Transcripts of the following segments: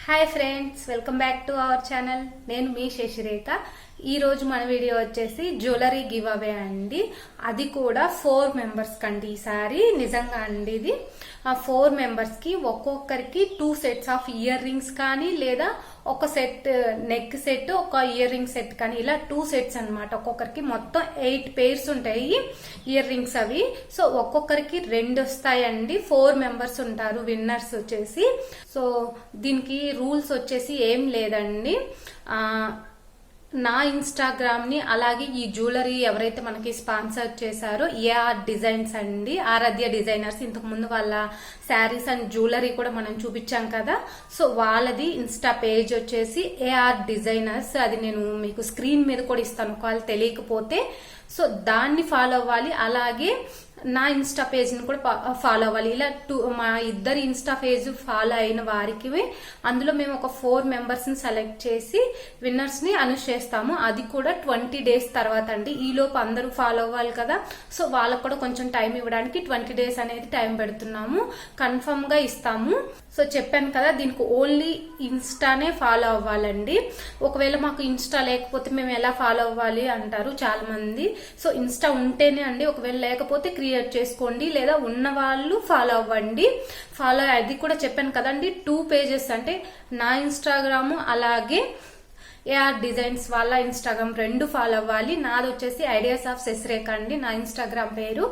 Hi friends, welcome back to our channel. నేను మీ ససిరేఖ. ఈరోజు మన వీడియో వచ్చేసి జ్యువెలరీ గివ్ అవే అండి. అది కూడా 4 మెంబర్స్ కండి. ఈసారి నిజంగా అండి ఇది 4 మెంబర్స్కి ఒక్కొక్కరికి 2 సెట్స్ ఆఫ్ ఇయర్ రింగ్స్ కానీ లేదా ఒక సెట్ నెక్ సెట్, ఒక ఇయర్ రింగ్ సెట్ కానీ ఇలా 2 సెట్స్ అనమాట. ఒక్కొక్కరికి మొత్తం 8 పేర్స్ ఉంటాయి ఇయర్ రింగ్స్ అవి. సో ఒక్కొక్కరికి 2 వస్తాయండి. 4 మెంబర్స్ ఉంటారు విన్నర్స్ వచ్చేసి. సో దీనికి రూల్స్ వచ్చేసి ఏం లేదండి. నా ఇన్స్టాగ్రామ్ ని అలాగే ఈ జ్యువెలరీ ఎవరైతే మనకి స్పాన్సర్ చేశారో ఏఆర్ డిజైన్స్ అండి, ఆరాధ్య డిజైనర్స్, ఇంతకు ముందు వాళ్ళ శారీస్ అండ్ జ్యువెలరీ కూడా మనం చూపించాం కదా. సో వాళ్ళది ఇన్స్టా పేజ్ వచ్చేసి ఏఆర్ డిజైనర్స్. అది నేను మీకు స్క్రీన్ మీద కూడా ఇస్తాను ఒకవేళ తెలియకపోతే. సో దాన్ని ఫాలో అవ్వాలి. అలాగే నా ఇన్స్టా పేజ్ని కూడా ఫాలో అవ్వాలి. ఇలా మా ఇద్దరి ఇన్స్టా పేజ్ ఫాలో అయిన వారికి అందులో మేము ఒక 4 మెంబర్స్ని సెలెక్ట్ చేసి విన్నర్స్ని అనౌన్స్ చేస్తాము. అది కూడా 20 డేస్ తర్వాత అండి. ఈలోపు అందరూ ఫాలో అవ్వాలి కదా. సో వాళ్ళకు కూడా కొంచెం టైం ఇవ్వడానికి 20 డేస్ అనేది టైం పెడుతున్నాము. కన్ఫర్మ్ గా ఇస్తాము. సో చెప్పాను కదా, దీనికి ఓన్లీ ఇన్స్టానే ఫాలో అవ్వాలండి. ఒకవేళ మాకు ఇన్స్టా లేకపోతే మేము ఎలా ఫాలో అవ్వాలి అంటారు చాలా మంది. సో ఇన్స్టా ఉంటేనే అండి, ఒకవేళ లేకపోతే క్రియేట్ చేసుకోండి, లేదా ఉన్న వాళ్ళు ఫాలో అవ్వండి. ఫాలో అది కూడా చెప్పాను కదండి, 2 పేజెస్ అంటే నా ఇన్స్టాగ్రామ్ అలాగే ఏఆర్ డిజైన్స్ వాళ్ళ ఇన్స్టాగ్రామ్ 2 ఫాలో అవ్వాలి. నాది వచ్చేసి ఐడియాస్ ఆఫ్ ససిరేఖ అండి నా ఇన్స్టాగ్రామ్ పేరు.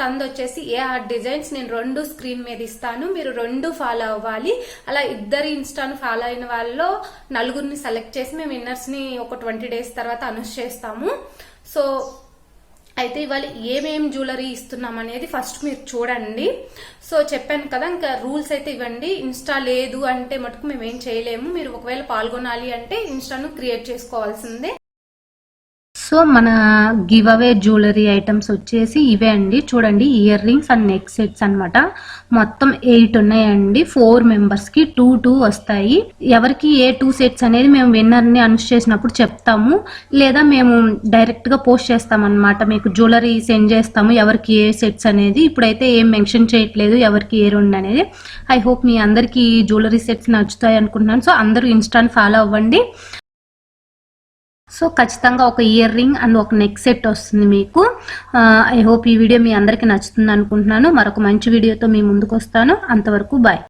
తంది వచ్చేసి ఏఆర్ డిజైన్స్. నేను 2 స్క్రీన్ మీద ఇస్తాను, మీరు 2 ఫాలో అవ్వాలి. అలా ఇద్దరు ఇన్స్టాను ఫాలో అయిన వాళ్ళలో 4 సెలెక్ట్ చేసి మేము విన్నర్స్ ని ఒక 20 డేస్ తర్వాత అనౌన్స్ చేస్తాము. సో అయితే ఇవాళ ఏమేం జ్యువెలరీ ఇస్తున్నాం అనేది ఫస్ట్ మీరు చూడండి. సో చెప్పాను కదా, ఇంకా రూల్స్ అయితే ఇవ్వండి. ఇన్స్టా లేదు అంటే మటుకు మేము ఏం చేయలేము. మీరు ఒకవేళ పాల్గొనాలి అంటే ఇన్స్టాను క్రియేట్ చేసుకోవాల్సిందే. సో మన గివ్ అవే జ్యువెలరీ ఐటమ్స్ వచ్చేసి ఇవే అండి. చూడండి, ear rings and neck sets అనమాట. మొత్తం 8 ఉన్నాయండి. 4 మెంబర్స్కి 2 వస్తాయి. ఎవరికి ఏ 2 సెట్స్ అనేది మేము విన్నర్ని అనౌన్స్ చేసినప్పుడు చెప్తాము, లేదా మేము డైరెక్ట్గా పోస్ట్ చేస్తామన్నమాట. మీకు జ్యువెలరీ సెండ్ చేస్తాము ఎవరికి ఏ సెట్స్ అనేది. ఇప్పుడైతే ఏం మెన్షన్ చేయట్లేదు ఎవరికి ఏ 2 అనేది. ఐ హోప్ మీ అందరికీ జ్యువెలరీ సెట్స్ నచ్చుతాయి అనుకుంటున్నాను. సో అందరూ ఇన్స్టాని ఫాలో అవ్వండి. సో ఖచ్చితంగా ఒక ఇయర్ రింగ్ అండ్ ఒక నెక్ సెట్ వస్తుంది మీకు. ఐ హోప్ ఈ వీడియో మీ అందరికీ నచ్చుతుంది అనుకుంటున్నాను. మరొక మంచి వీడియోతో మీ ముందుకు వస్తాను. అంతవరకు బాయ్.